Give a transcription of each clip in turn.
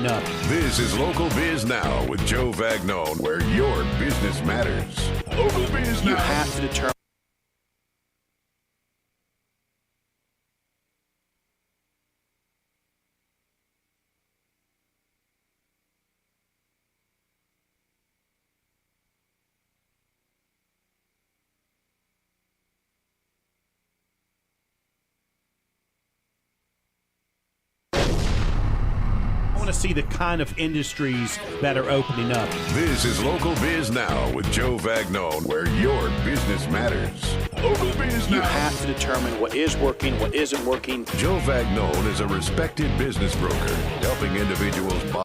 opening up. This is Local Biz Now with Joe Vagnone, where your business matters. Local Biz Now. You have to determine. To see the kind of industries that are opening up. This is Local Biz Now with Joe Vagnone, where your business matters. Local Biz Now. You have to determine what is working, what isn't working. Joe Vagnone is a respected business broker, helping individuals buy.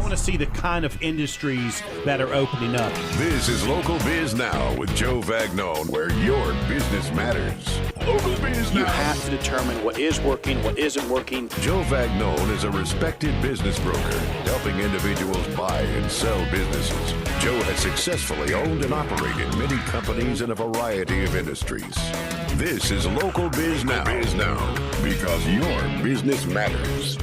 To see the kind of industries that are opening up. This is Local Biz Now with Joe Vagnone, where your business matters. Local Biz Now. You have to determine what is working, what isn't working. Joe Vagnone is a respected business broker, helping individuals buy and sell businesses. Joe has successfully owned and operated many companies in a variety of industries. This is Local Biz Now, because your business matters.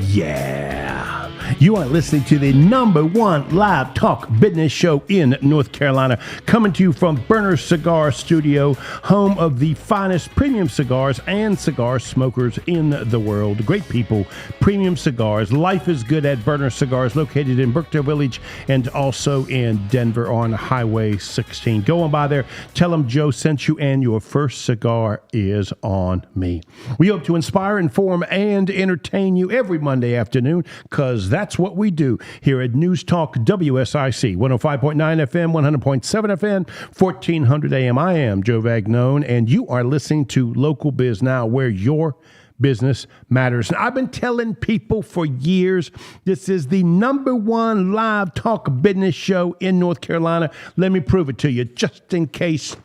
Yeah. You are listening to the #1 live talk business show in North Carolina, coming to you from Burner Cigar Studio, home of the finest premium cigars and cigar smokers in the world. Great people, premium cigars. Life is good at Burner Cigars, located in Brookdale Village and also in Denver on Highway 16. Go on by there, tell them Joe sent you, and your first cigar is on me. We hope to inspire, inform, and entertain you every Monday afternoon, because that's what we do here at News Talk WSIC, 105.9 FM, 100.7 FM, 1400 AM. I am Joe Vagnone, and you are listening to Local Biz Now, where your business matters. And I've been telling people for years, this is the #1 live talk business show in North Carolina. Let me prove it to you, just in case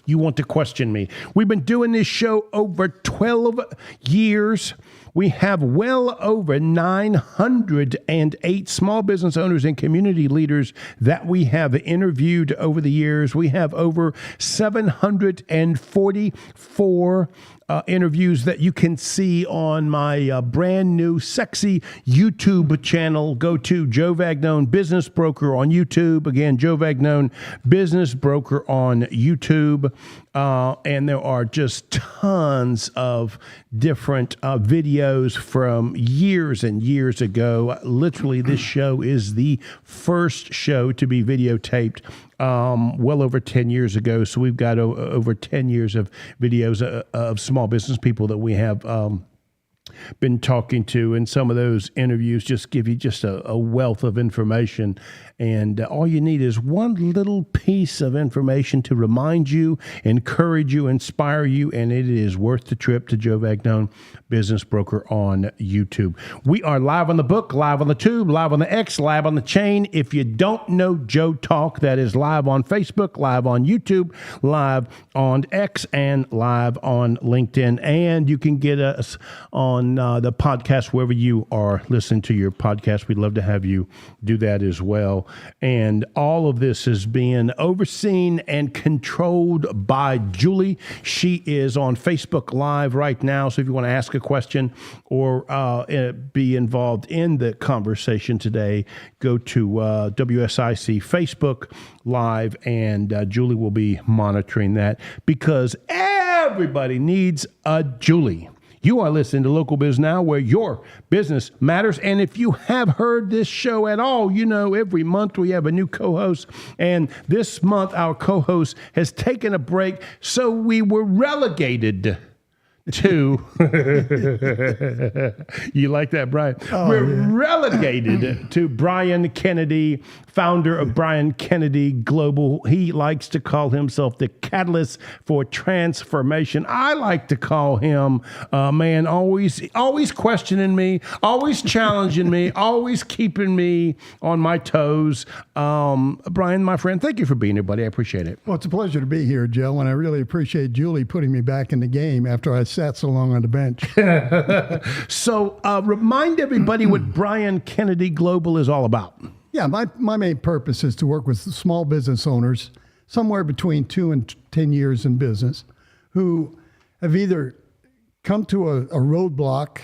you want to question me. We've been doing this show over 12 years. We have well over 908 small business owners and community leaders that we have interviewed over the years. We have over 744 interviews that you can see on my brand new sexy YouTube channel. Go to Joe Vagnone Business Broker on YouTube. Again, Joe Vagnone Business Broker on YouTube. And there are just tons of different videos from years and years ago. Literally, this show is the first show to be videotaped well over 10 years ago. So we've got over 10 years of videos of small business people that we have been talking to, and some of those interviews just give you just a wealth of information. And all you need is one little piece of information to remind you, encourage you, inspire you, and it is worth the trip to Joe Vagnone Business Broker on YouTube. We are live on the book, live on the tube, live on the X, live on the chain. If you don't know Joe Talk, that is live on Facebook, live on YouTube, live on X, and live on LinkedIn. And you can get us on the podcast wherever you are listening to your podcast. We'd love to have you do that as well. And all of this is being overseen and controlled by Julie. She is on Facebook Live right now. So if you want to ask a question or be involved in the conversation today, go to WSIC Facebook Live, and Julie will be monitoring that, because everybody needs a Julie. You are listening to Local Biz Now, where your business matters. And if you have heard this show at all, you know every month we have a new co-host. And this month our co-host has taken a break, so we were relegated to... You like that, Brian? We're relegated to Brian Kennedy, founder of Brian Kennedy Global. He likes to call himself the catalyst for transformation. I like to call him man, always questioning me, always challenging me, always keeping me on my toes. Brian, my friend, thank you for being here, buddy. I appreciate it. Well, it's a pleasure to be here, Joe, and I really appreciate Julie putting me back in the game after I sat so long on the bench. So remind everybody what Brian Kennedy Global is all about. Yeah, my main purpose is to work with small business owners somewhere between 2 and 10 years in business who have either come to a roadblock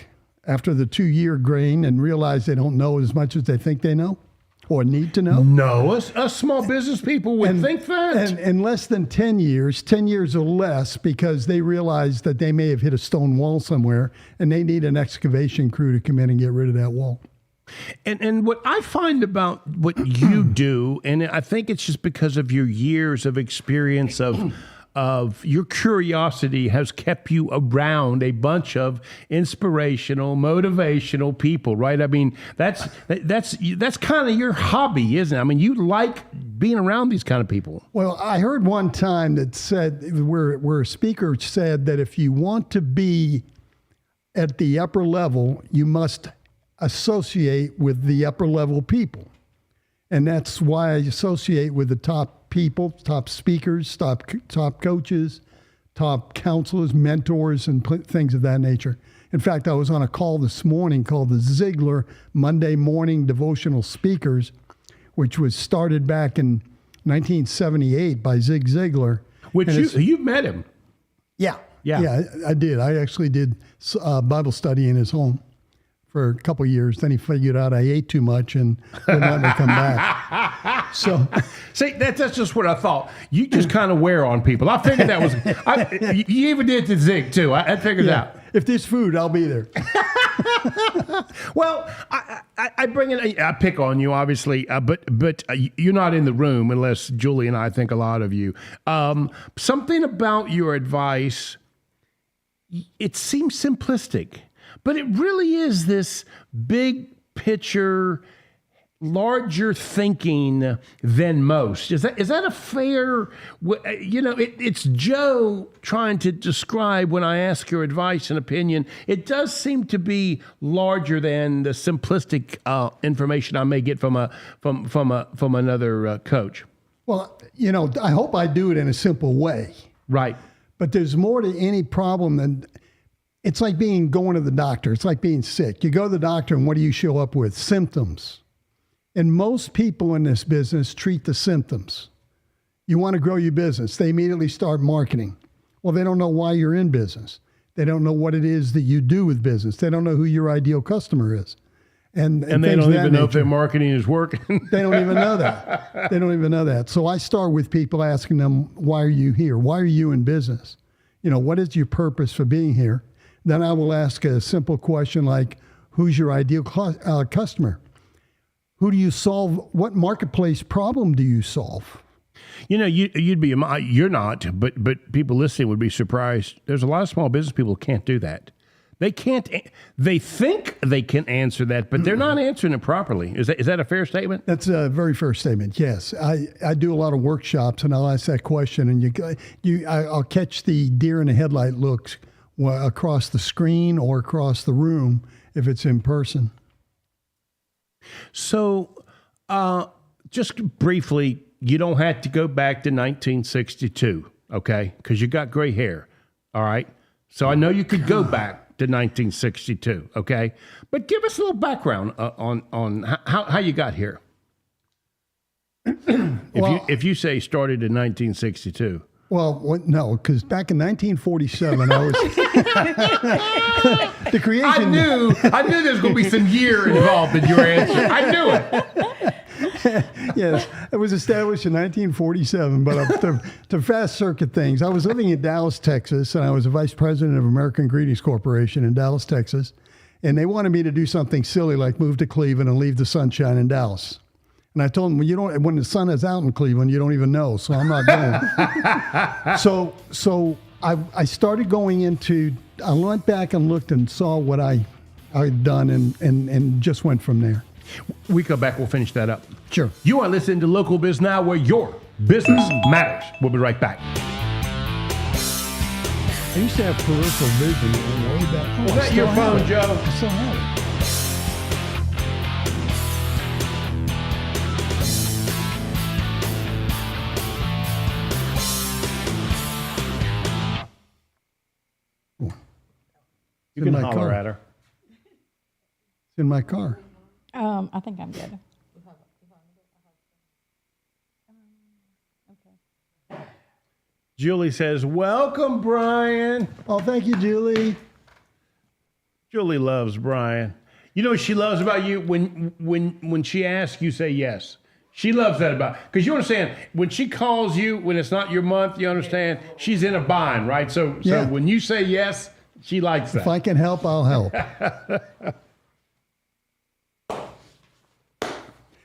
after the 2-year grain and realize they don't know as much as they think they know or need to know. No, us small business people would think that. And less than 10 years or less, because they realize that they may have hit a stone wall somewhere and they need an excavation crew to come in and get rid of that wall. And what I find about what you do, and I think it's just because of your years of experience of your curiosity has kept you around a bunch of inspirational, motivational people, right? I mean, that's kind of your hobby, isn't it? I mean, you like being around these kind of people. Well, I heard one time that said, where a speaker said that if you want to be at the upper level, you must associate with the upper level people. And that's why I associate with the top people, top speakers, top coaches, top counselors, mentors, and things of that nature. In fact, I was on a call this morning called the Ziglar Monday Morning Devotional Speakers, which was started back in 1978 by Zig Ziglar. Which you met him. Yeah, I did. I actually did Bible study in his home for a couple of years. Then he figured out I ate too much and wouldn't let me come back. So, see, that's just what I thought. You just kind of wear on people. I figured that was. You even did to Zig too. I figured it out. If there's food, I'll be there. Well, I bring in. I pick on you, obviously, but you're not in the room unless Julie and I think a lot of you. Something about your advice. It seems simplistic. But it really is this big picture, larger thinking than most. Is that a fair, it's Joe trying to describe when I ask your advice and opinion. It does seem to be larger than the simplistic information I may get from another coach. Well, I hope I do it in a simple way. Right. But there's more to any problem than It's like going to the doctor. It's like being sick. You go to the doctor, and what do you show up with? Symptoms. And most people in this business treat the symptoms. You want to grow your business. They immediately start marketing. Well, they don't know why you're in business. They don't know what it is that you do with business. They don't know who your ideal customer is. And they don't even know if their marketing is working. They don't even know that. They don't even know that. So I start with people asking them, why are you here? Why are you in business? What is your purpose for being here? Then I will ask a simple question like, who's your ideal customer? Who do you solve? What marketplace problem do you solve? You'd be, you're not, but people listening would be surprised. There's a lot of small business people who can't do that. They can't, they think they can answer that, but they're not answering it properly. Is that a fair statement? That's a very fair statement, yes. I do a lot of workshops, and I'll ask that question, and I'll catch the deer in the headlight looks across the screen or across the room if it's in person. So, just briefly, you don't have to go back to 1962, okay? Because you got gray hair, all right? So I know you could go back to 1962, okay? But give us a little background on how you got here. If you say started in 1962. Well, no, because back in 1947, I was the creation. I knew there was going to be some year involved in your answer. I knew it. Yes, it was established in 1947. But to fast circuit things, I was living in Dallas, Texas, and I was a vice president of American Greetings Corporation in Dallas, Texas. And they wanted me to do something silly like move to Cleveland and leave the sunshine in Dallas. And I told them, when the sun is out in Cleveland, you don't even know, so I'm not going. So I started going I went back and looked and saw what I'd done and just went from there. We come back, we'll finish that up. Sure. You are listening to Local Biz Now, where your business matters. We'll be right back. I used to have peripheral vision way back. Is that your phone, Joe? I still have it. You can holler car. at her. It's in my car. I think I'm good. Julie says, welcome, Brian. Oh, thank you, Julie. Julie loves Brian. You know what she loves about you? When she asks, you say yes. She loves that about, because you understand, when she calls you, when it's not your month, you understand, she's in a bind, right? So when you say yes, she likes that. If I can help, I'll help.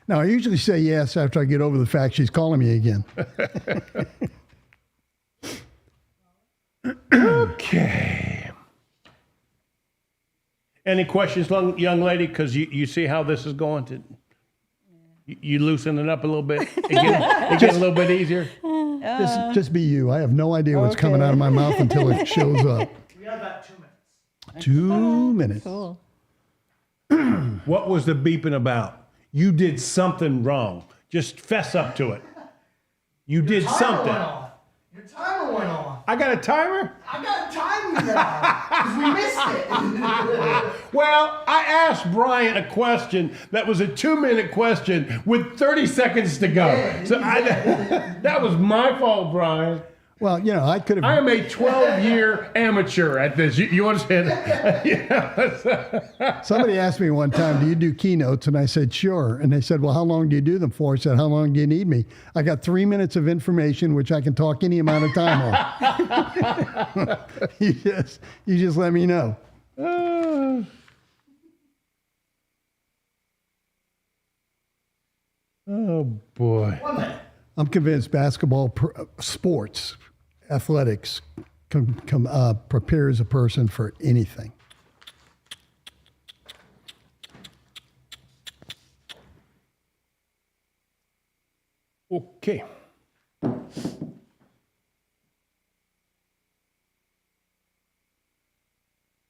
Now, I usually say yes after I get over the fact she's calling me again. Okay. Any questions, young lady? Because you see how this is going. You loosen it up a little bit. It get a little bit easier. Just be you. I have no idea what's coming out of my mouth until it shows up. We have about 2 minutes. 2 minutes. Cool. What was the beeping about? You did something wrong. Just fess up to it. You did something. Your timer went on. I got a timer? I got time now because we missed it. Well, I asked Brian a question that was a 2-minute question with 30 seconds to go. That was my fault, Brian. Well, I could have. I am a 12-year amateur at this. You understand? Somebody asked me one time, do you do keynotes? And I said, sure. And they said, well, how long do you do them for? I said, how long do you need me? I got 3 minutes of information, which I can talk any amount of time on. You just let me know. Oh, boy. 1 minute. I'm convinced basketball, sports, athletics prepares a person for anything. Okay.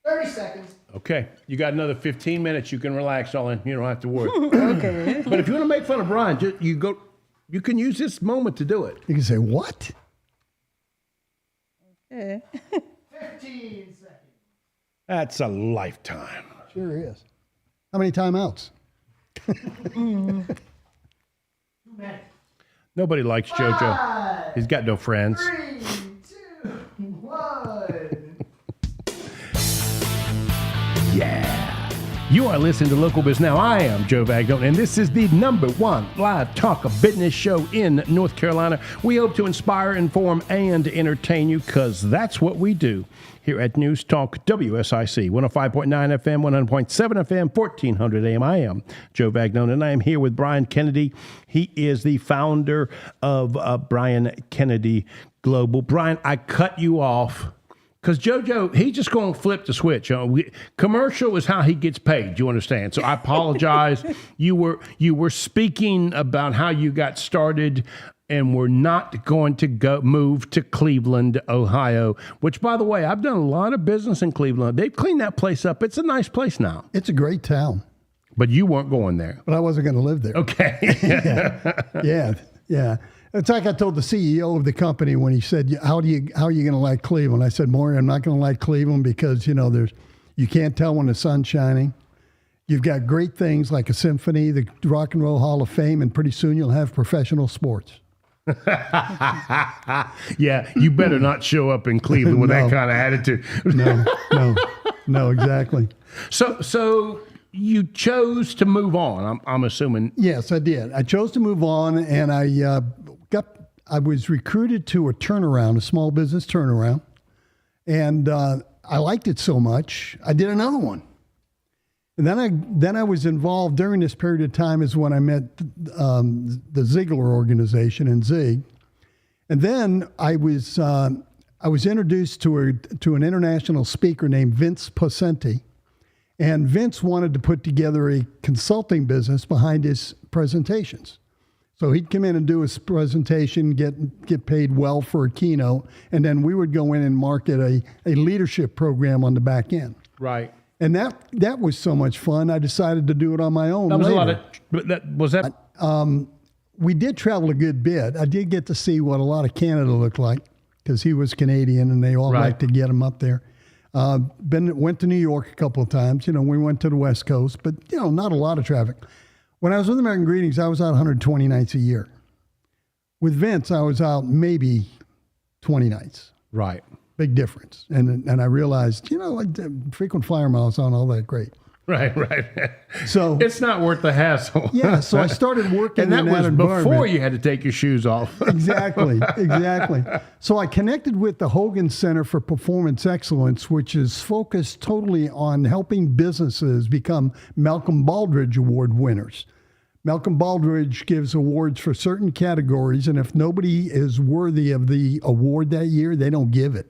30 seconds. Okay. You got another 15 minutes. You can relax all in. You don't have to worry. Okay. But if you want to make fun of Brian, you can use this moment to do it. You can say, what? Okay. 15 seconds. That's a lifetime. Sure is. How many timeouts? Too many. Nobody likes JoJo. He's got no friends. 3, 2, 1. Yeah. You are listening to Local Biz Now. I am Joe Vagone, and this is the #1 live talk of business show in North Carolina. We hope to inspire, inform, and entertain you, because that's what we do here at News Talk WSIC, 105.9 FM, 100.7 FM, 1400 AM. I am Joe Vagone, and I am here with Brian Kennedy. He is the founder of Brian Kennedy Global. Brian, I cut you off because JoJo, he's just going to flip the switch. Commercial is how he gets paid. You understand? So I apologize. You were speaking about how you got started, and we're not going to move to Cleveland, Ohio. Which, by the way, I've done a lot of business in Cleveland. They've cleaned that place up. It's a nice place now. It's a great town. But you weren't going there. But I wasn't going to live there. Okay. Yeah. It's like I told the CEO of the company when he said, how are you going to like Cleveland? I said, Maury, I'm not going to like Cleveland because, you can't tell when the sun's shining. You've got great things like a symphony, the Rock and Roll Hall of Fame, and pretty soon you'll have professional sports. Yeah, you better not show up in Cleveland with that kind of attitude. No, exactly. So you chose to move on, I'm assuming. Yes, I did. I chose to move on, and I was recruited to a turnaround, a small business turnaround, and I liked it so much, I did another one. And then I was involved during this period of time is when I met the Ziegler organization in Zig, and then I was introduced to an international speaker named Vince Posenti. And Vince wanted to put together a consulting business behind his presentations. So he'd come in and do his presentation, get paid well for a keynote, and then we would go in and market a leadership program on the back end. Right. And that was so much fun, I decided to do it on my own. That was later. We did travel a good bit. I did get to see what a lot of Canada looked like, because he was Canadian, and they all like to get him up there. Went to New York a couple of times. We went to the West Coast, but not a lot of traffic. When I was with American Greetings, I was out 120 nights a year. With Vince, I was out maybe 20 nights. Right. Big difference. And I realized, frequent flyer miles aren't all that great. Right. So it's not worth the hassle. Yeah. So I started working and that in was that before you had to take your shoes off. Exactly. So I connected with the Hogan Center for Performance Excellence, which is focused totally on helping businesses become Malcolm Baldrige Award winners. Malcolm Baldrige gives awards for certain categories, and if nobody is worthy of the award that year, they don't give it.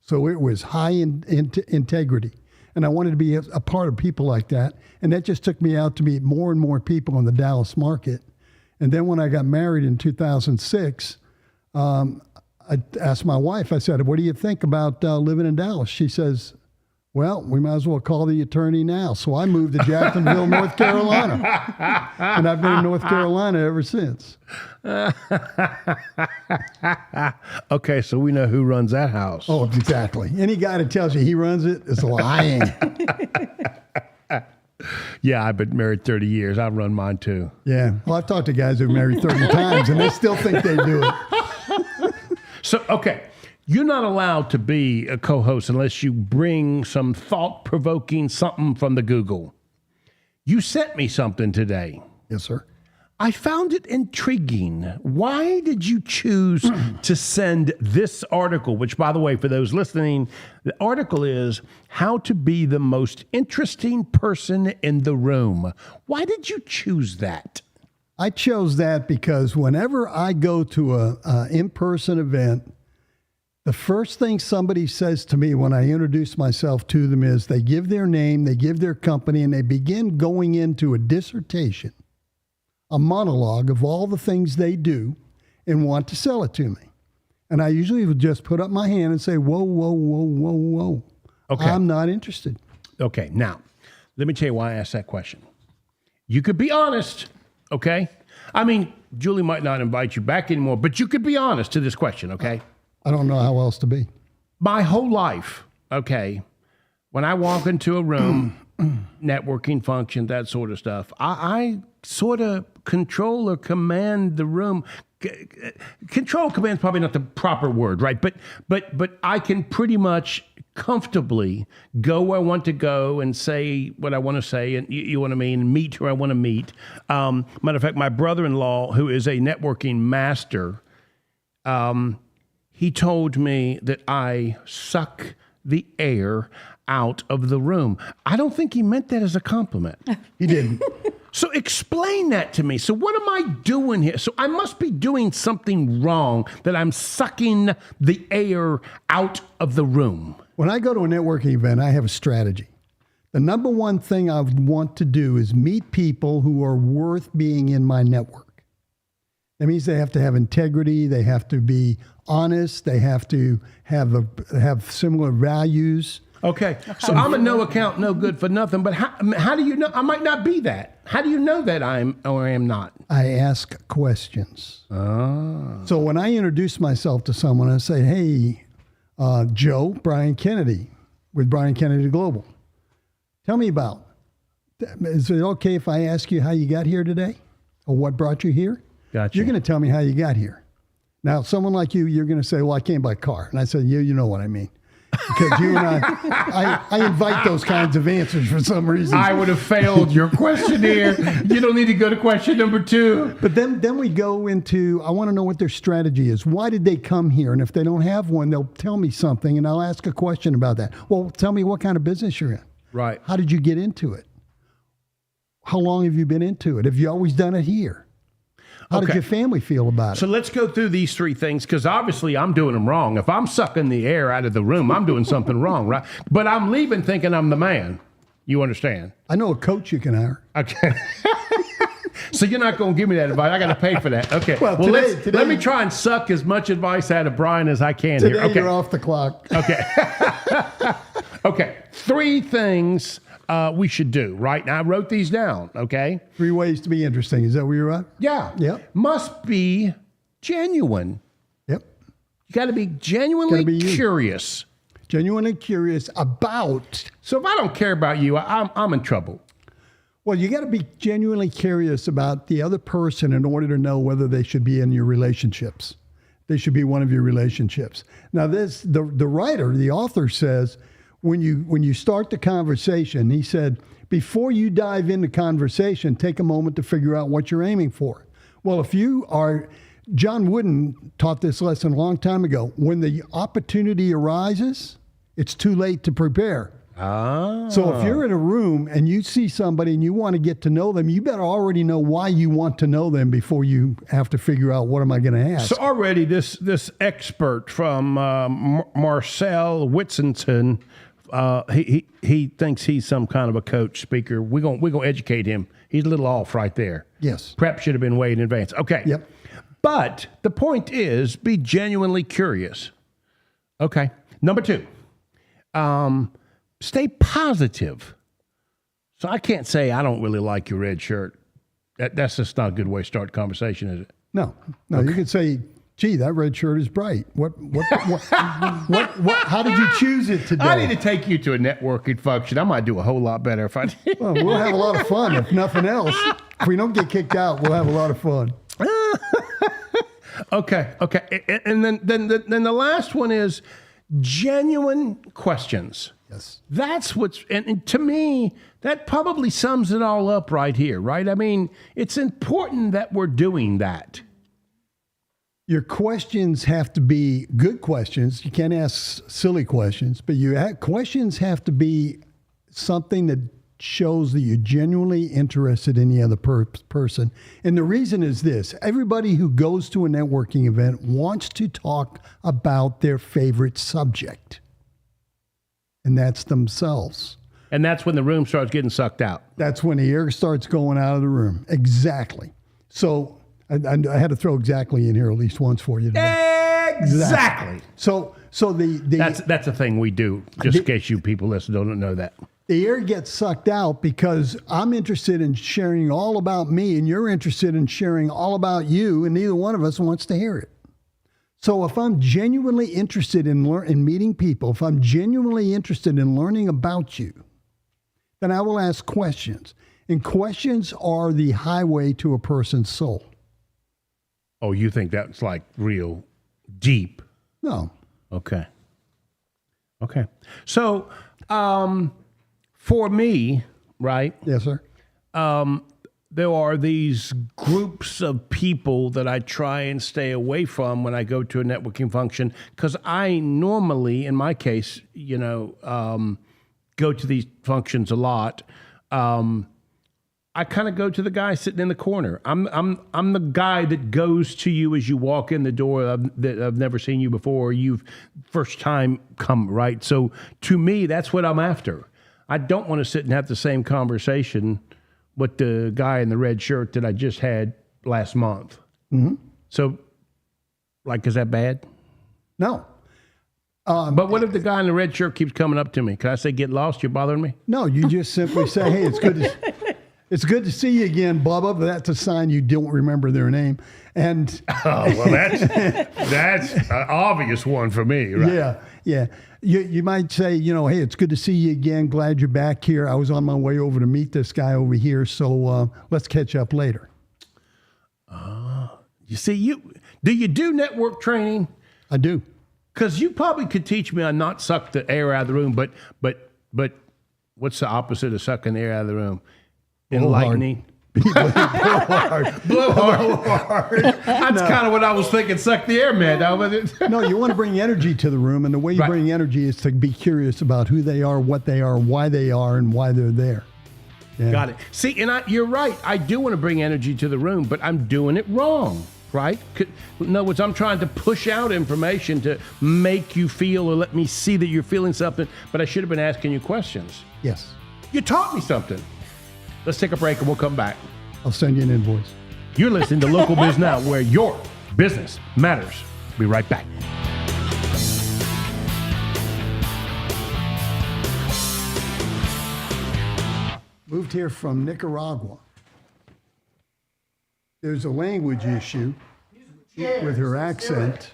So it was high integrity. And I wanted to be a part of people like that. And that just took me out to meet more and more people in the Dallas market. And then when I got married in 2006, I asked my wife, I said, what do you think about living in Dallas? She says, well, we might as well call the attorney now. So I moved to Jacksonville, North Carolina. And I've been in North Carolina ever since. Okay, so we know who runs that house. Oh, exactly. Any guy that tells you he runs it is lying. Yeah, I've been married 30 years. I've run mine too. Yeah. Well, I've talked to guys who've married 30 times, and they still think they do it. So, okay. You're not allowed to be a co-host unless you bring some thought-provoking something from the Google. You sent me something today. Yes, sir. I found it intriguing. Why did you choose to send this article, which, by the way, for those listening, the article is How to Be the Most Interesting Person in the Room. Why did you choose that? I chose that because whenever I go to a in-person event, the first thing somebody says to me when I introduce myself to them is they give their name, they give their company, and they begin going into a dissertation, a monologue of all the things they do and want to sell it to me. And I usually would just put up my hand and say, whoa. Okay. I'm not interested. Okay. Now, let me tell you why I asked that question. You could be honest, okay? I mean, Julie might not invite you back anymore, but you could be honest to this question, okay? I don't know how else to be. My whole life, okay, when I walk into a room, networking function, that sort of stuff, I sort of control or command the room. Control command is probably not the proper word, right? But I can pretty much comfortably go where I want to go and say what I want to say, and you want to mean, meet who I want to meet. Matter of fact, my brother-in-law, who is a networking master, he told me that I suck the air out of the room. I don't think he meant that as a compliment. He didn't. So explain that to me. So what am I doing here? So I must be doing something wrong that I'm sucking the air out of the room. When I go to a networking event, I have a strategy. The number one thing I would want to do is meet people who are worth being in my network. That means they have to have integrity. They have to be honest. They have to have similar values. Okay. So I'm a no account, no good for nothing. But how do you know? I might not be that. How do you know that I'm or am not? I ask questions. So when I introduce myself to someone, I say, hey, Joe, Brian Kennedy with Brian Kennedy Global. Tell me about, is it okay if I ask you how you got here today or what brought you here? Gotcha. You're going to tell me how you got here. Now, someone like you, you're going to say, well, I came by car. And I said, you know what I mean. Because you and I invite those kinds of answers for some reason. I would have failed your questionnaire. You don't need to go to question number 2. But then we go into, I want to know what their strategy is. Why did they come here? And if they don't have one, they'll tell me something, and I'll ask a question about that. Well, tell me what kind of business you're in. Right. How did you get into it? How long have you been into it? Have you always done it here? How did your family feel about it? So let's go through these 3 things, because obviously I'm doing them wrong. If I'm sucking the air out of the room, I'm doing something wrong, right? But I'm leaving thinking I'm the man. You understand? I know a coach you can hire. Okay. So you're not going to give me that advice. I got to pay for that. Okay. Well, today, let me try and suck as much advice out of Brian as I can here. Okay. You're off the clock. Okay. Okay. 3 things we should do, right? Now, I wrote these down, okay? 3 ways to be interesting. Is that where you're at? Yeah. Yep. Must be genuine. Yep. You got to be genuinely curious. Genuinely curious about. So if I don't care about you, I'm in trouble. Well, you got to be genuinely curious about the other person in order to know whether they should be in your relationships. They should be one of your relationships. Now, the writer, the author says, when you start the conversation, he said, before you dive into conversation, take a moment to figure out what you're aiming for. Well, if you are, John Wooden taught this lesson a long time ago. When the opportunity arises, it's too late to prepare. So if you're in a room and you see somebody and you want to get to know them, you better already know why you want to know them before you have to figure out what am I going to ask. So already this expert from Marcel Whitsinton, he thinks he's some kind of a coach speaker. We're gonna educate him. He's a little off right there. Yes. Prep should have been way in advance. Okay. Yep. But the point is, be genuinely curious. Okay. Number 2. Stay positive. So I can't say I don't really like your red shirt. That's just not a good way to start a conversation, is it? No. Okay. You could say, gee, that red shirt is bright. What how did you choose it today? I need to take you to a networking function. I might do a whole lot better if I did. Well, we'll have a lot of fun, if nothing else. If we don't get kicked out, we'll have a lot of fun. Okay. And then the last one is genuine questions. Yes. That's what's, and to me, that probably sums it all up right here, right? I mean, it's important that we're doing that. Your questions have to be good questions. You can't ask silly questions, but questions have to be something that shows that you're genuinely interested in the other person. And the reason is this: everybody who goes to a networking event wants to talk about their favorite subject, and that's themselves. And that's when the room starts getting sucked out. That's when the air starts going out of the room. Exactly. So I had to throw exactly in here at least once for you today. Exactly. So that's a thing we do, just in case you people listen don't know that. The air gets sucked out because I'm interested in sharing all about me and you're interested in sharing all about you, and neither one of us wants to hear it. So if I'm genuinely interested in meeting people, if I'm genuinely interested in learning about you, then I will ask questions. And questions are the highway to a person's soul. Oh, you think that's like real deep? No. Okay. So, for me, right? Yes, sir. There are these groups of people that I try and stay away from when I go to a networking function, because I normally, in my case, go to these functions a lot. I kind of go to the guy sitting in the corner. I'm the guy that goes to you as you walk in the door that I've never seen you before. You've first time come, right? So to me, that's what I'm after. I don't want to sit and have the same conversation with the guy in the red shirt that I just had last month. Mm-hmm. So, like, is that bad? No. But what if the guy in the red shirt keeps coming up to me? Can I say, get lost, you're bothering me? No, you just simply say, hey, it's good to see you again, blah, blah, blah. That's a sign you don't remember their name. And that's an obvious one for me, right? Yeah. You might say, hey, it's good to see you again. Glad you're back here. I was on my way over to meet this guy over here, so let's catch up later. You see, do you do network training? I do. Because you probably could teach me on not suck the air out of the room, but what's the opposite of sucking the air out of the room? Enlightening. Blow hard. Blow hard. That's kind of what I was thinking. Suck the air, man. No, you want to bring energy to the room, and the way you bring energy is to be curious about who they are, what they are, why they are, and why they're there. Yeah. Got it. See, and you're right. I do want to bring energy to the room, but I'm doing it wrong, right? In other words, I'm trying to push out information to make you feel or let me see that you're feeling something, but I should have been asking you questions. Yes. You taught me something. Let's take a break and we'll come back. I'll send you an invoice. You're listening to Local Biz Now, where your business matters. Be right back. Moved here from Nicaragua. There's a language issue with her accent,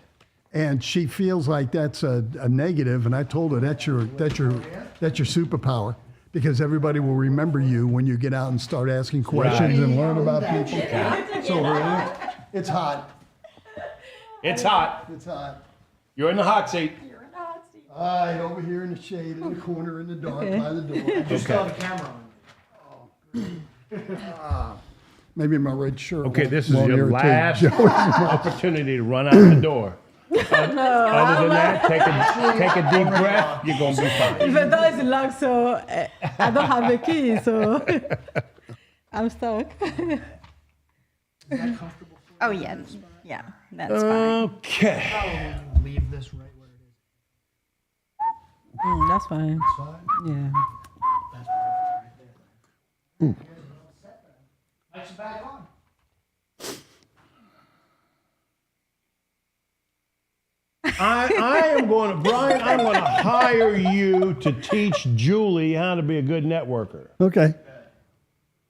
and she feels like that's a negative. And I told her that's your superpower. Because everybody will remember you when you get out and start asking questions and learn about people. So it's hot. It's hot. It's hot. You're in the hot seat. All right, over here in the shade, in the corner, in the dark, by the door. Just got the camera on. Maybe my red shirt. Okay, this is won't your irritate last opportunity to run out the door. Other than that, take a deep breath. You're going to be fine. The door is locked, so I don't have a key, so I'm stuck. Is that comfortable for you? Oh, yeah. Yeah, that's fine. Okay. I'll leave this right where it is. That's fine. It's fine. Yeah. That's perfect right there. Lights are back on. I am going to, Brian, I'm going to hire you to teach Julie how to be a good networker. Okay.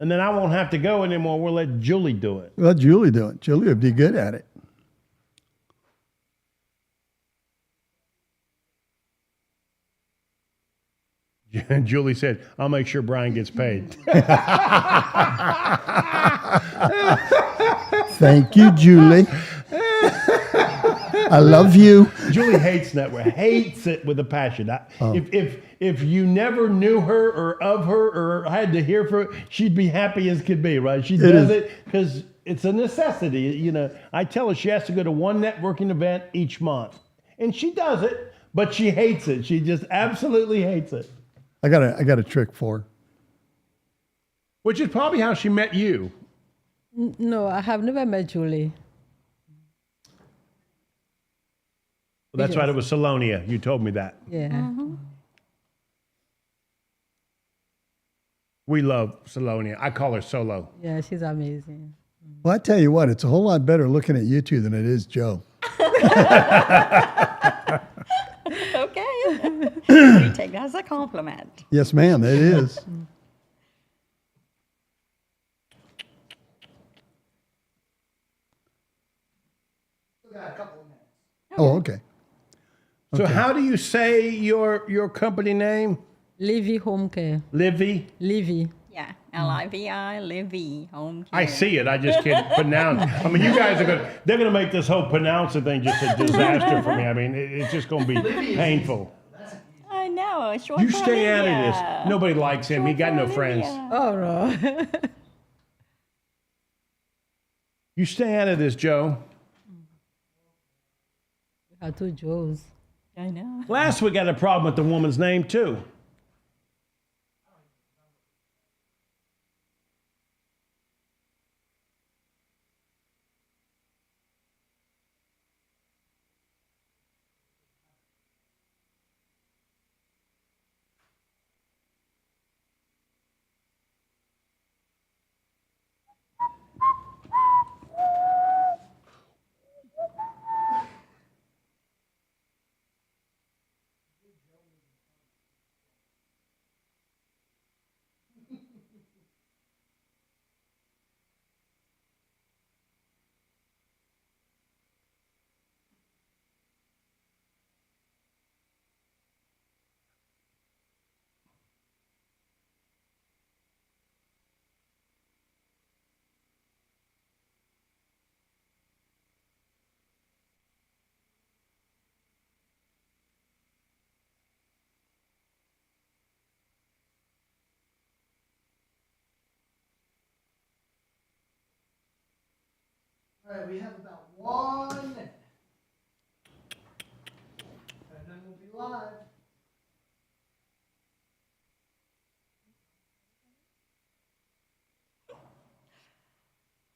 And then I won't have to go anymore. We'll let Julie do it. Let Julie do it. Julie would be good at it. And Julie said, I'll make sure Brian gets paid. Thank you, Julie. I love you. Julie hates network, hates it with a passion. If you never knew her or of her or had to hear from her, she'd be happy as could be, right? She does it because it's a necessity. You know, I tell her she has to go to one networking event each month, and she does it, but she hates it. She just absolutely hates it. I got a trick for her. Which is probably how she met you. No, I have never met Julie. Well, that's right. It was Salonia. You told me that. Yeah. Mm-hmm. We love Salonia. I call her Solo. Yeah, she's amazing. Well, I tell you what, it's a whole lot better looking at you two than it is Joe. Okay. We take that as a compliment. Yes, ma'am, it is. We got a couple of minutes. Oh, okay. So how do you say your company name? LIVI Home Care. LIVI? LIVI. Yeah, LIVI, LIVI, home care. I see it. I just can't pronounce. I mean, you guys they're going to make this whole pronouncing thing just a disaster for me. I mean, it's just going to be painful. I know. It's short You for stay out of Olivia. this. Nobody likes him. He got no friends. Oh, no. You stay out of this, Joe. We have two Joes. I know. Last we got a problem with the woman's name, too. All right, we have about 1 minute. And then we'll be live.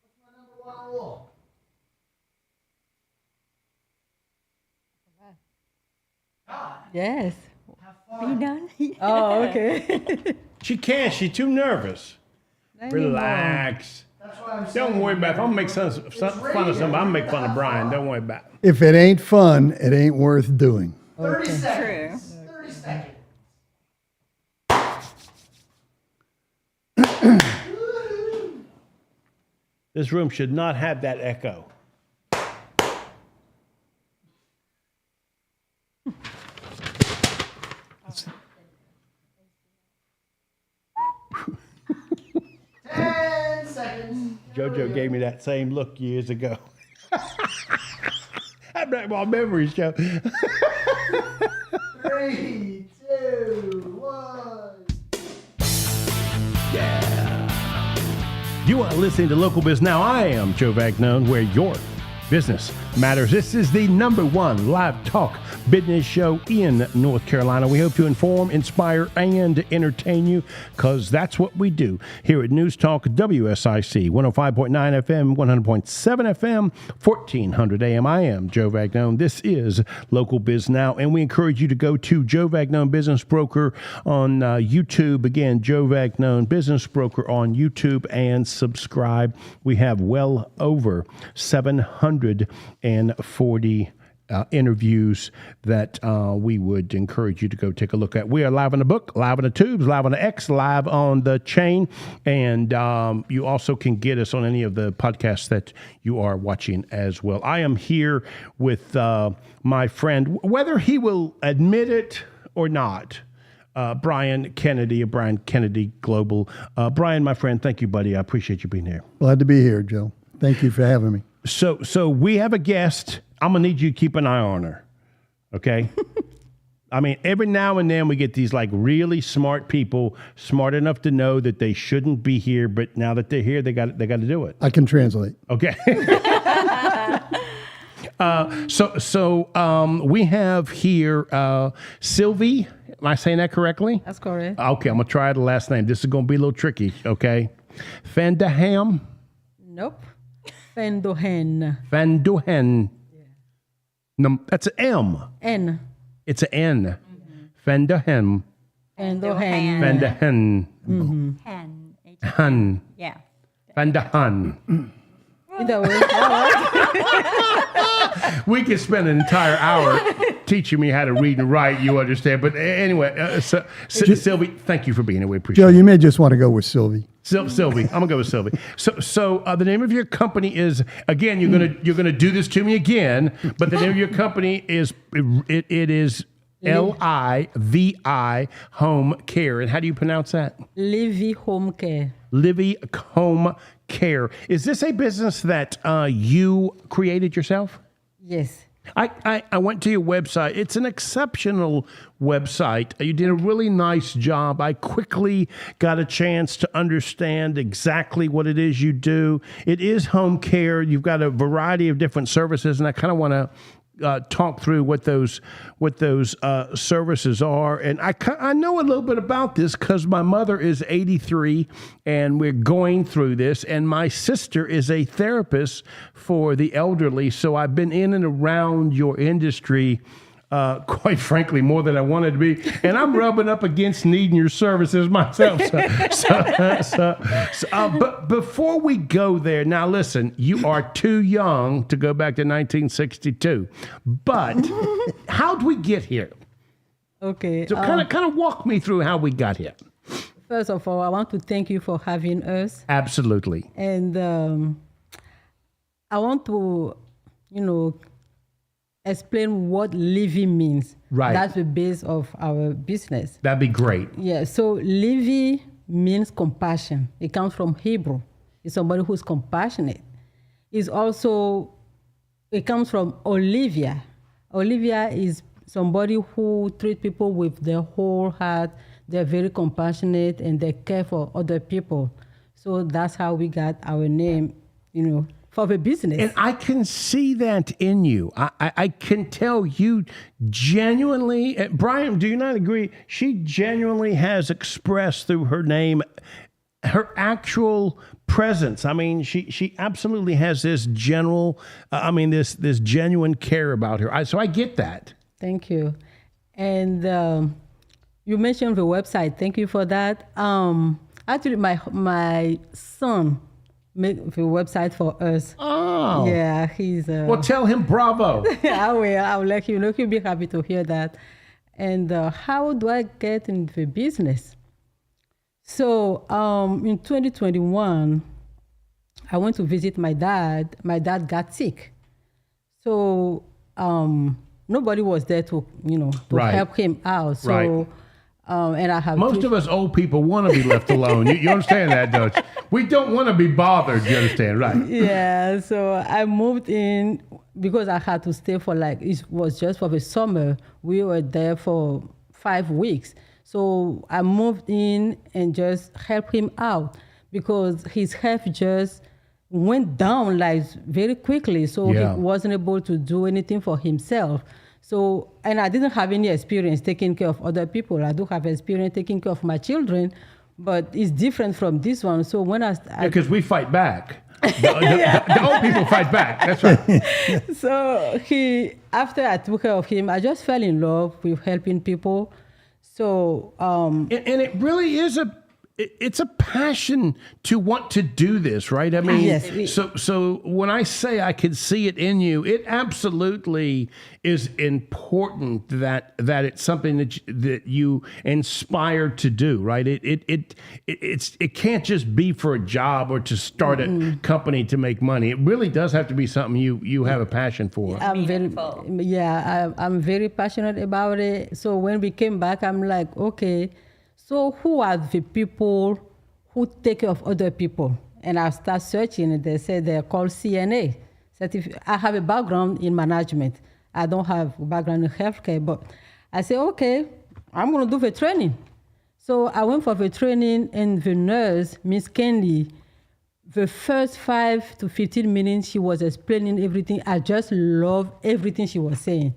What's my number 1 rule? Yes. Have Are you fun. done? Oh, okay. She can't. She's too nervous. Relax. That's why I'm saying. Don't worry about it. If I'm going to make fun of somebody, I'm going to make fun of Brian. Don't worry about it. If it ain't fun, it ain't worth doing. 30 True. seconds. 30 seconds. This room should not have that echo. JoJo gave me that same look years ago. I'm not my memories, Joe. 3, 2, 1. You are listening to Local Biz Now. I am Joe Vagnone, where your business matters. This is the #1 live talk business show in North Carolina. We hope to inform, inspire, and entertain you, because that's what we do here at News Talk WSIC 105.9 FM, 100.7 FM, 1400 AM. I am Joe Vagnone. This is Local Biz Now, and we encourage you to go to Joe Vagnone Business Broker on YouTube. Again, Joe Vagnone Business Broker on YouTube, and subscribe. We have well over 740 interviews that we would encourage you to go take a look at. We are live on the book, live on the tubes, live on the X, live on the chain, and you also can get us on any of the podcasts that you are watching as well. I am here with my friend, whether he will admit it or not, Brian Kennedy of Brian Kennedy Global. Brian, my friend, thank you, buddy. I appreciate you being here. Glad to be here, Joe. Thank you for having me. So we have a guest. I'm gonna need you to keep an eye on her, okay? I mean, every now and then we get these like really smart people, smart enough to know that they shouldn't be here, but now that they're here, they got to do it. I can translate. Okay. So we have here Sylvie. Am I saying that correctly? That's correct. Okay, I'm gonna try the last name. This is gonna be a little tricky. Okay, Fandohan. Nope. Fandohan. Fandohan. No, that's an M. N. It's an N. Fandohan. Fandohan. Fandohan. Hen. Han. Yeah. Fandohan. Either way. We could spend an entire hour teaching me how to read and write. You understand? But anyway, Sylvie, thank you for being here. We appreciate Joe, it. you may just want to go with Sylvie. Sylvie. I'm gonna go with Sylvie. So the name of your company is, again, you're gonna do this to me again, but the name of your company is it is LIVI Home Care. And how do you pronounce that? LIVI Home Care. LIVI Home Care. Is this a business that you created yourself? Yes. I went to your website. It's an exceptional website. You did a really nice job. I quickly got a chance to understand exactly what it is you do. It is home care. You've got a variety of different services, and I kind of want to talk through what those services are. And I know a little bit about this because my mother is 83 and we're going through this, and my sister is a therapist for the elderly. So I've been in and around your industry quite frankly, more than I wanted to be. And I'm rubbing up against needing your services myself. But before we go there, now listen, you are too young to go back to 1962. But how'd we get here? Okay. So kind of walk me through how we got here. First of all, I want to thank you for having us. Absolutely. And I want to, explain what LIVI means. Right. That's the base of our business. That'd be great. Yeah. So LIVI means compassion. It comes from Hebrew. It's somebody who's compassionate. It comes from Olivia. Olivia is somebody who treats people with their whole heart. They're very compassionate and they care for other people. So that's how we got our name, for the business. And I can see that in you. I can tell you genuinely, Brian, do you not agree? She genuinely has expressed through her name her actual presence. I mean, she absolutely has this this genuine care about her. So I get that. Thank you. And you mentioned the website. Thank you for that. Actually, my son made the website for us. Oh. Yeah, he's... well, tell him bravo. I will. I'll let you know. He'll be happy to hear that. And how do I get into the business? So in 2021, I went to visit my dad. My dad got sick. So nobody was there to Right. help him out. So, Right. And I have Most of us old people want to be left alone. You understand that, don't you? We don't want to be bothered. You understand, right? Yeah. So I moved in because I had to stay for it was just for the summer. We were there for 5 weeks. So I moved in and just helped him out because his health just went down very quickly. So Yeah. he wasn't able to do anything for himself. So, and I didn't have any experience taking care of other people. I do have experience taking care of my children, but it's different from this one. So when Because we fight back. The old people fight back. That's right. So after I took care of him, I just fell in love with helping people. So, And it really is it's a passion to want to do this, right? I mean, Yes. so when I say I can see it in you, it absolutely is important that it's something that you inspire to do, right? It can't just be for a job or to start a company to make money. It really does have to be something you have a passion for. I'm very passionate about it. So when we came back, I'm like, okay, so who are the people who take care of other people? And I start searching, and they said they're called CNA. I have a background in management. I don't have a background in healthcare, but I said, okay, I'm going to do the training. So I went for the training, and the nurse, Miss Kenley, the first 5 to 15 minutes, she was explaining everything. I just loved everything she was saying.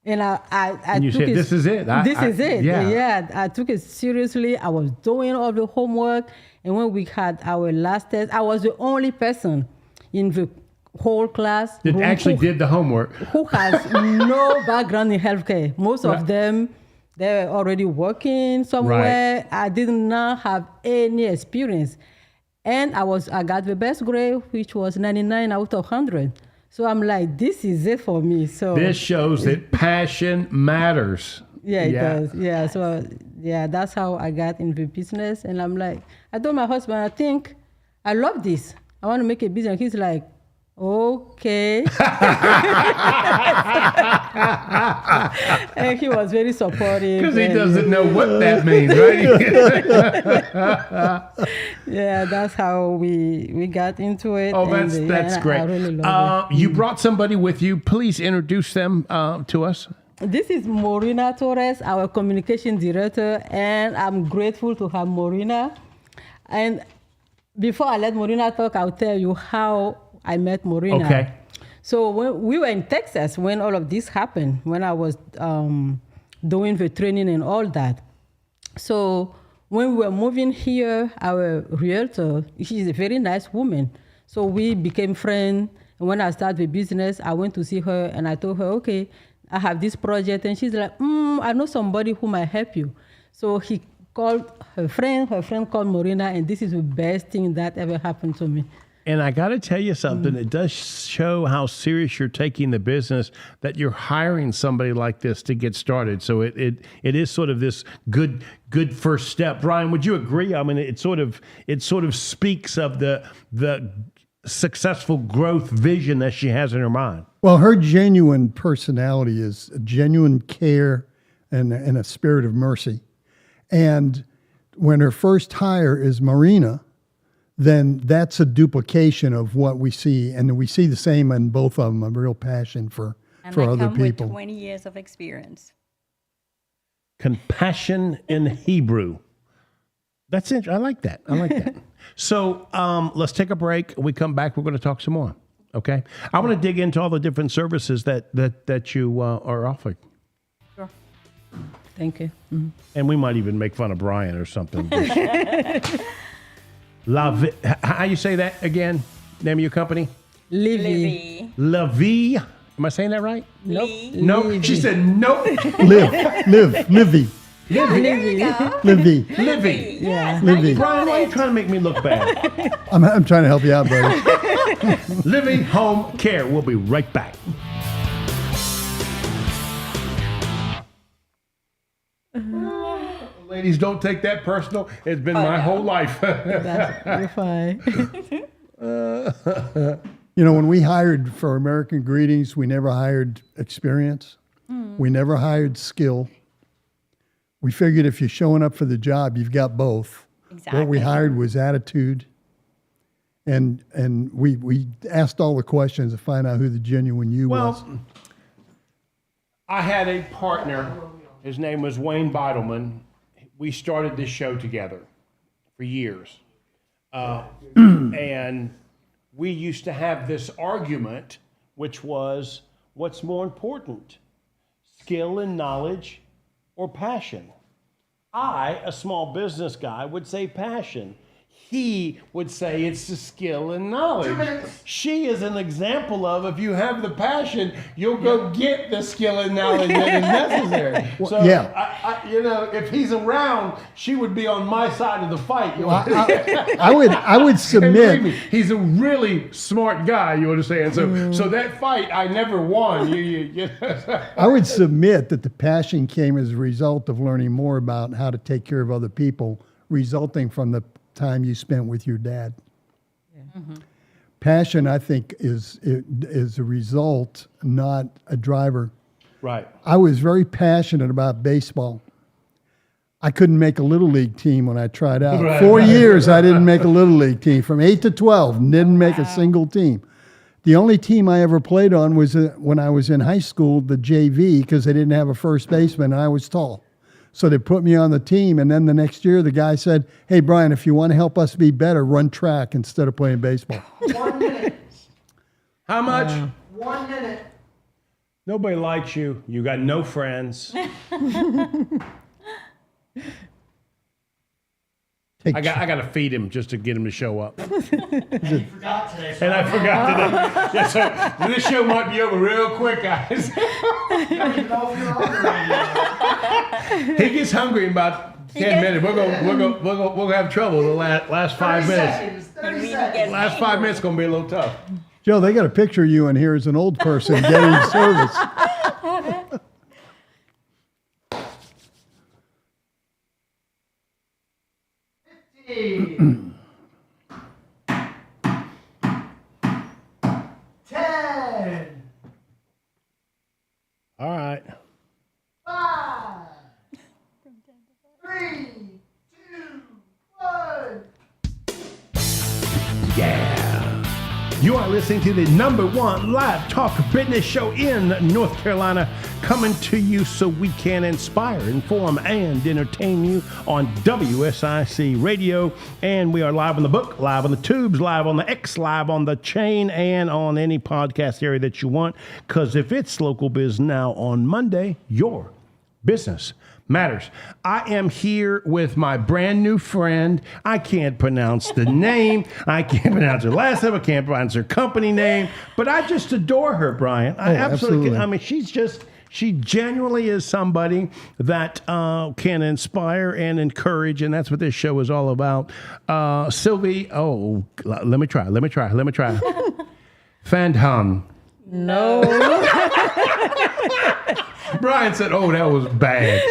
And I you took said, it, this is it. This is it. Yeah. I took it seriously. I was doing all the homework. And when we had our last test, I was the only person in the whole class That actually did the homework. who has no background in healthcare. Most of them, they're already working somewhere. Right. I did not have any experience. And I got the best grade, which was 99 out of 100. So I'm like, this is it for me. So This shows that passion matters. yeah, it does. Yeah. So Yeah, that's how I got in the business. And I'm like, I told my husband, I think I love this. I want to make a business. He's like, okay. And he was very supportive. Because he doesn't know what that means, right? Yeah, that's how we got into it. Oh, that's and, great. I really love it. You brought somebody with you. Please introduce them to us. This is Morina Torres, our communication director, and I'm grateful to have Morina. And before I let Morina talk, I'll tell you how I met Morina. Okay. So when we were in Texas when all of this happened, when I was doing the training and all that. So when we were moving here, our realtor, she's a very nice woman. So we became friends. And when I started the business, I went to see her and I told her, okay, I have this project. And she's like, I know somebody who might help you. So he called her friend called Morina, and this is the best thing that ever happened to me. And I got to tell you something. It does show how serious you're taking the business, that you're hiring somebody like this to get started. So it is sort of this good first step. Brian, would you agree? I mean, it sort of speaks of the successful growth vision that she has in her mind. Well, her genuine personality is a genuine care and a spirit of mercy. And when her first hire is Marina, then that's a duplication of what we see. And we see the same in both of them, a real passion for other people. With 20 years of experience. Compassion in Hebrew. That's it. I like that. So let's take a break. When we come back, we're going to talk some more. Okay? I want to dig into all the different services that you are offering. Sure. Thank you. Mm-hmm. And we might even make fun of Brian or something. How you say that again? Name of your company? LIVI. LIVI. Am I saying that right? Nope. No. She said nope. Livy. There you go. Livy. LIVI. Yeah. Livy. Brian, why are you trying to make me look bad? I'm trying to help you out, buddy. LIVI Home Care. We'll be right back. Ladies, don't take that personal. It's been my whole life. You're fine. You know, when we hired for American Greetings, we never hired experience. We never hired skill. We figured if you're showing up for the job, you've got both. Exactly. What we hired was attitude. And we asked all the questions to find out who the genuine you was. Well, I had a partner. His name was Wayne Beidelman. We started this show together for years. And we used to have this argument, which was, what's more important, skill and knowledge or passion? I, a small business guy, would say passion. He would say it's the skill and knowledge. She is an example of, if you have the passion, you'll go get the skill and knowledge that is necessary. So, yeah. you know, if he's around, she would be on my side of the fight. You I would And submit. believe me, he's a really smart guy, you understand? So that fight, I never won. I would submit that the passion came as a result of learning more about how to take care of other people, resulting from the time you spent with your dad. Passion, I think, is a result, not a driver. Right. I was very passionate about baseball. I couldn't make a little league team when I tried out. Right. 4 years I didn't make a little league team. From 8 to 12, didn't make a single team. The only team I ever played on was when I was in high school, the JV, because they didn't have a first baseman and I was tall. So they put me on the team, and then the next year the guy said, "Hey, Brian, if you want to help us be better, run track instead of playing baseball." 1 minute. How much? 1 minute. Nobody likes you. You got no friends. I got to feed him just to get him to show up. You forgot today. So And I forgot today. Yeah, so this show might be over real quick, guys. I don't even know if you're hungry anymore. He gets hungry in about 10 minutes. We'll have trouble the last 5 minutes. 30 seconds. Last 5 minutes going to be a little tough. Joe, they got a picture of you in here as an old person getting service. 10, All right. 5, 3, 2, 1. Yeah. You are listening to the #1 live talk business show in North Carolina, coming to you so we can inspire, inform, and entertain you on WSIC radio. And we are live on the book, live on the tubes, live on the X, live on the chain, and on any podcast area that you want. Because if it's Local Biz Now on Monday, your business matters. I am here with my brand new friend. I can't pronounce the name. I can't pronounce her last name. I can't pronounce her company name. But I just adore her, Brian. I absolutely. absolutely. I mean, she genuinely is somebody that can inspire and encourage, and that's what this show is all about. Sylvie, let me try. Fandohan. No. Brian said, "Oh, that was bad."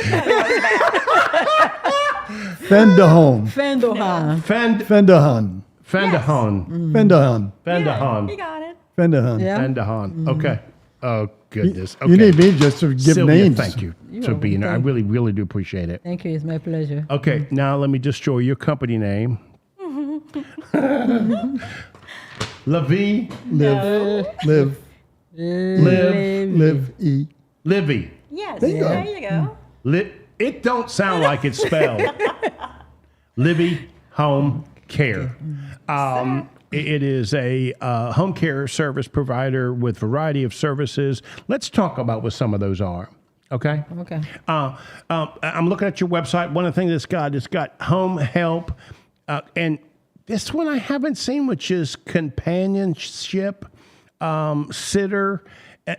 Fandohan. Fandohan. Fandohan. Fandohan. Fandohan. You got it. Fandohan. Yeah. Fandohan. Okay. Oh goodness. Okay. You need me just to give Sylvia, names. thank you for being here. I really, really do appreciate it. Thank you. It's my pleasure. Okay, now let me destroy your company name. LIVI. Live. LIVI. Yes. There you go. There you go. It don't sound like it's spelled. LIVI Home Care. It is a home care service provider with variety of services. Let's talk about what some of those are. Okay. Okay. I'm looking at your website. One of the things it's got home help, and this one I haven't seen, which is companionship, sitter.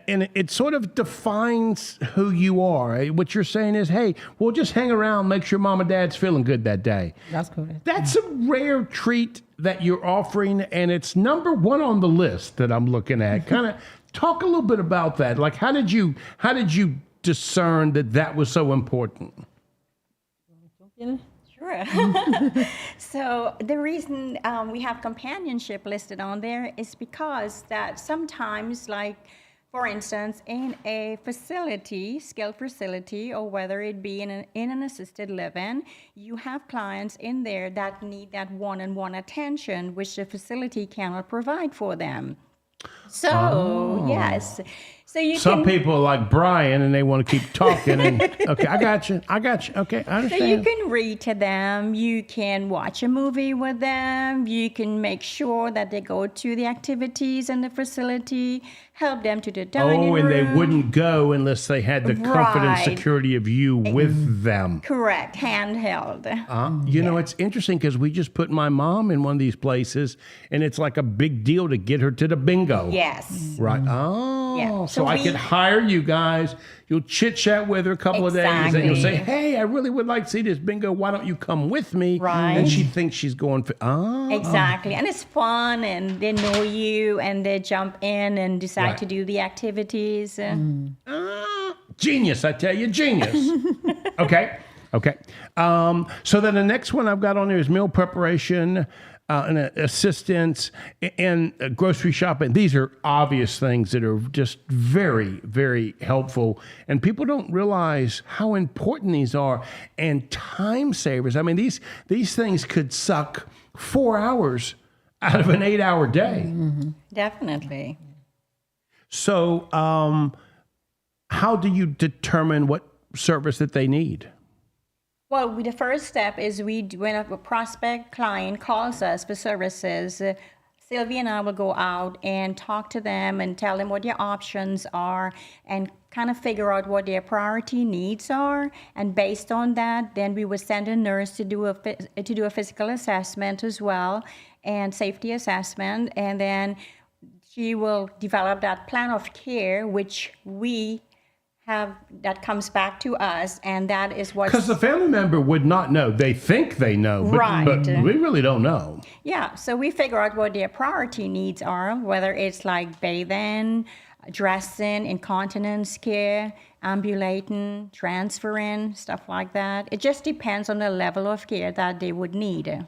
And it sort of defines who you are. What you're saying is, hey, we'll just hang around, make sure mom and dad's feeling good that day. That's correct. That's a rare treat that you're offering, and it's #1 on the list that I'm looking at. Kind of talk a little bit about that. Like, how did you discern that was so important? Sure. So the reason we have companionship listed on there is because that sometimes, like, for instance, in a facility, skilled facility, or whether it be in an assisted living, you have clients in there that need that one-on-one attention, which the facility cannot provide for them. So, yes. So Some people are like Brian and they want to keep talking. And okay, I got you. Okay, I understand. So you can read to them, you can watch a movie with them, you can make sure that they go to the activities in the facility, help them to the dining room. And they wouldn't go unless they had the comfort and Right. security of you with them. Correct, handheld. You know, it's interesting because we just put my mom in one of these places, and it's like a big deal to get her to the bingo. Yes. Right. Oh, Yeah. so So I we- could hire you guys. You'll chit chat with her a couple of days, and you'll say, Exactly. "Hey, I really would like to see this bingo. Why don't you come with me?" Right. And she thinks she's going for. Exactly. And it's fun, and they know you, and they jump in and decide Right. to do the activities. Genius, I tell you, genius. Okay. So then the next one I've got on there is meal preparation and assistance and grocery shopping. These are obvious things that are just very, very helpful. And people don't realize how important these are and time savers. I mean, these things could suck 4 hours out of an 8-hour day. Definitely. So how do you determine what service that they need? Well, the first step is when a prospect client calls us for services, Sylvie and I will go out and talk to them and tell them what their options are and kind of figure out what their priority needs are. And based on that, then we would send a nurse to do a physical assessment as well and safety assessment. And then she will develop that plan of care, which we have, that comes back to us, and that is what. Because the family member would not know. They think they know, but, Right. but we really don't know. Yeah, so we figure out what their priority needs are, whether it's like bathing, dressing, incontinence care, ambulating, transferring, stuff like that. It just depends on the level of care that they would need.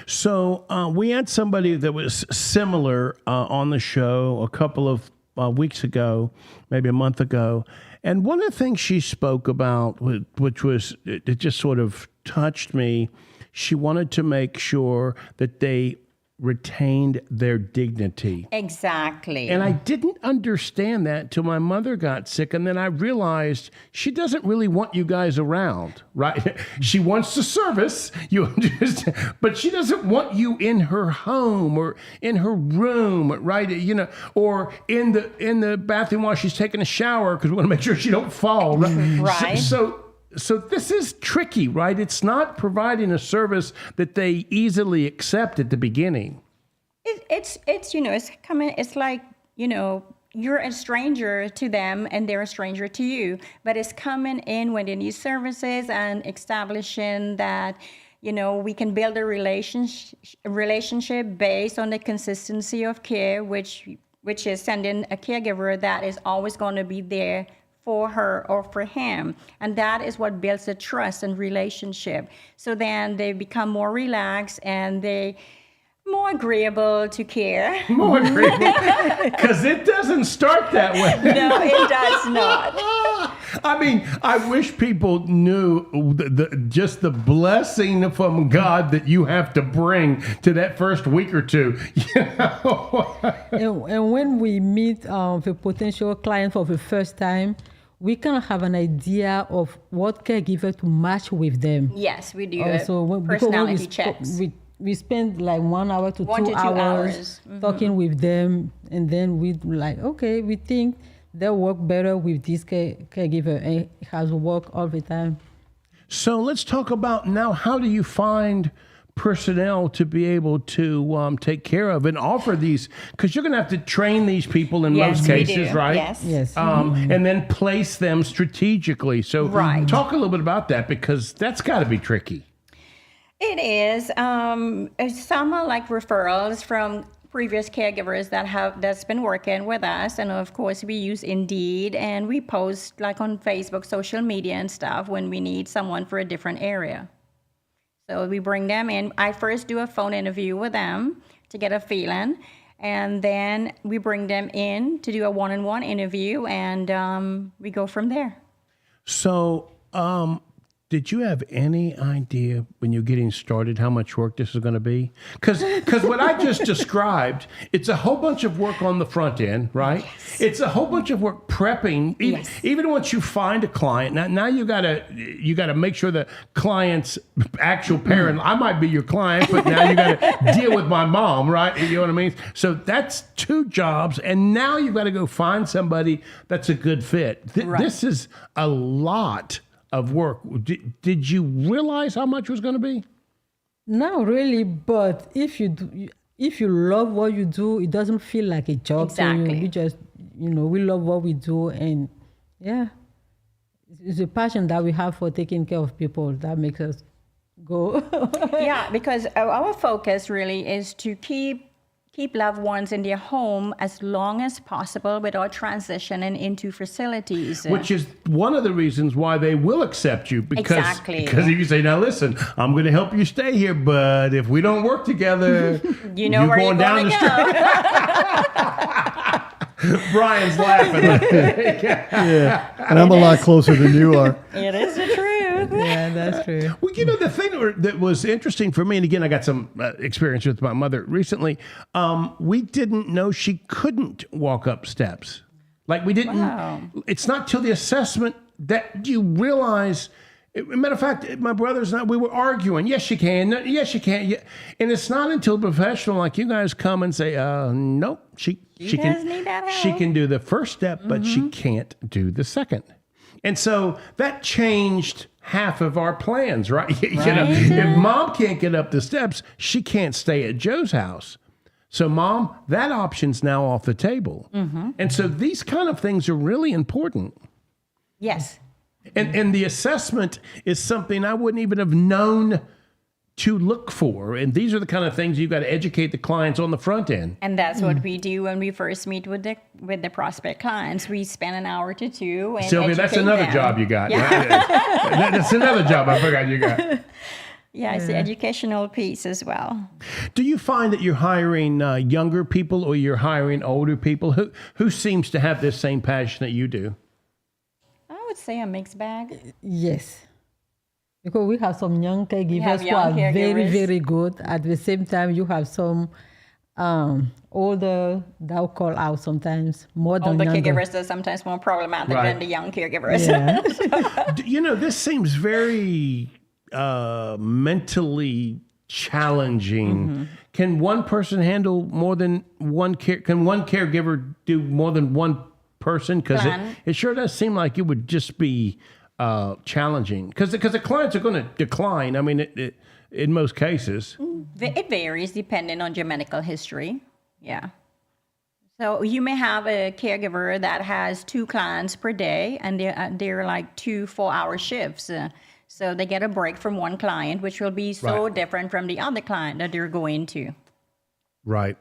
So we had somebody that was similar on the show a couple of weeks ago, maybe a month ago. And one of the things she spoke about, which was, it just sort of touched me, she wanted to make sure that they retained their dignity. Exactly. And I didn't understand that till my mother got sick. And then I realized she doesn't really want you guys around, right? She wants the service, but she doesn't want you in her home or in her room, right? You know, or in the bathroom while she's taking a shower, because we want to make sure she don't fall. Right. Right. So this is tricky, right? It's not providing a service that they easily accept at the beginning. It's it's coming. It's like, you're a stranger to them and they're a stranger to you. But it's coming in when they need services and establishing that, we can build a relationship based on the consistency of care, which is sending a caregiver that is always going to be there for her or for him. And that is what builds the trust and relationship. So then they become more relaxed and they more agreeable to care. More agreeable. Because it doesn't start that way. No, it does not. I mean, I wish people knew just the blessing from God that you have to bring to that first week or two. And when we meet the potential client for the first time, we kind of have an idea of what caregiver to match with them. Yes, we do. Personality checks. We spend like 1 hour to 1 to 2 hours talking with them, and then we like, okay, we think they'll work better with this caregiver, and it has worked all the time. So let's talk about now, how do you find personnel to be able to take care of and offer these? Because you're going to have to train these people in most cases, right? Yes. And then place them strategically. So talk a little bit about that, because that's got to be tricky. It is. Some are like referrals from previous caregivers that's been working with us, and of course we use Indeed, and we post like on Facebook, social media and stuff when we need someone for a different area. So we bring them in. I first do a phone interview with them to get a feeling, and then we bring them in to do a one-on-one interview, and we go from there. So did you have any idea when you're getting started how much work this is going to be? Because what I just described, it's a whole bunch of work on the front end, right? Yes. It's a whole bunch of work prepping. Even once you find a client, now you gotta make sure the client's actual parent. I might be your client, but now you gotta deal with my mom, right? You know what I mean? So that's 2 jobs, and now you've got to go find somebody that's a good fit. This is a lot of work. Did you realize how much it was going to be? Not really, but if you love what you do, it doesn't feel like a job. Exactly. To you. We just, we love what we do, and it's a passion that we have for taking care of people that makes us go. Yeah, because our focus really is to keep loved ones in their home as long as possible without transitioning into facilities. Which is one of the reasons why they will accept you. Because if you say, now listen, I'm going to help you stay here, but if we don't work together, you know where you're going to go. Brian's laughing. And I'm a lot closer than you are. It is the truth. Yeah, that's true. Well, the thing that was interesting for me, and again, I got some experience with my mother recently, we didn't know she couldn't walk up steps. Like we didn't, It's not till the assessment that you realize. Matter of fact, my brothers and I, we were arguing. Yes, she can. Yes, she can. Yeah. And it's not until a professional like you guys come and say, nope, she does need that help. She can do the first step, but she can't do the second. And so that changed half of our plans, right? If mom can't get up the steps, she can't stay at Joe's house. So mom, that option's now off the table. And so these kind of things are really important. Yes. And the assessment is something I wouldn't even have known to look for. And these are the kind of things you've got to educate the clients on the front end. And that's what we do when we first meet with the prospect clients. We spend an hour to 2 and Sylvia, that's another job you got. Yeah. That's another job I forgot you got. Yeah, it's the educational piece as well. Do you find that you're hiring younger people or you're hiring older people? Who seems to have this same passion that you do? I would say a mixed bag. Yes. Because we have some young caregivers have who young are very, caregivers. very good. At the same time, you have some older that will call out sometimes more than Older younger. caregivers are sometimes more problematic Right. than the young caregivers. Yeah. You know, this seems very mentally challenging. Can one person handle more than one care? Can one caregiver do more than one person? Because Can. it sure does seem like it would just be challenging. Because the clients are going to decline. I mean, in most cases. It varies depending on your medical history. Yeah. So you may have a caregiver that has 2 clients per day, and they're like 2 4-hour shifts. So they get a break from one client, which will be so Right. different from the other client that they're going to. Right.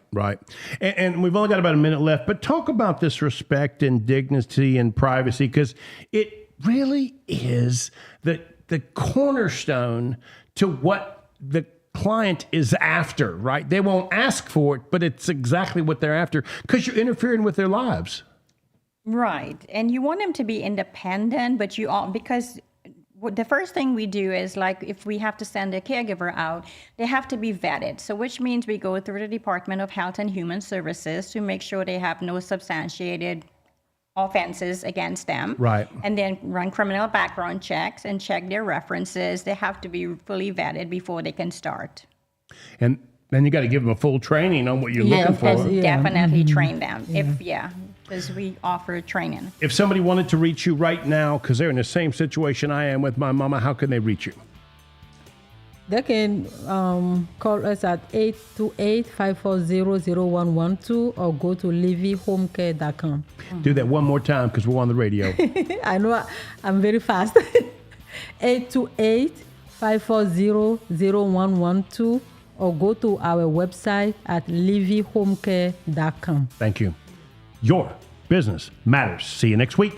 And we've only got about a minute left, but talk about this respect and dignity and privacy, because it really is the cornerstone to what the client is after, right? They won't ask for it, but it's exactly what they're after because you're interfering with their lives. Right. And you want them to be independent, but because the first thing we do is, like, if we have to send a caregiver out, they have to be vetted. So which means we go through the Department of Health and Human Services to make sure they have no substantiated offenses against them. Right. And then run criminal background checks and check their references. They have to be fully vetted before they can start. And then you got to give them a full training on what you're looking for. Yeah. Definitely train them. Because we offer training. If somebody wanted to reach you right now, because they're in the same situation I am with my mama, how can they reach you? They can call us at 828-540-0112 or go to livihomecare.com. Do that one more time because we're on the radio. I know I'm very fast. 828-540-0112 or go to our website at livihomecare.com. Thank you. Your business matters. See you next week.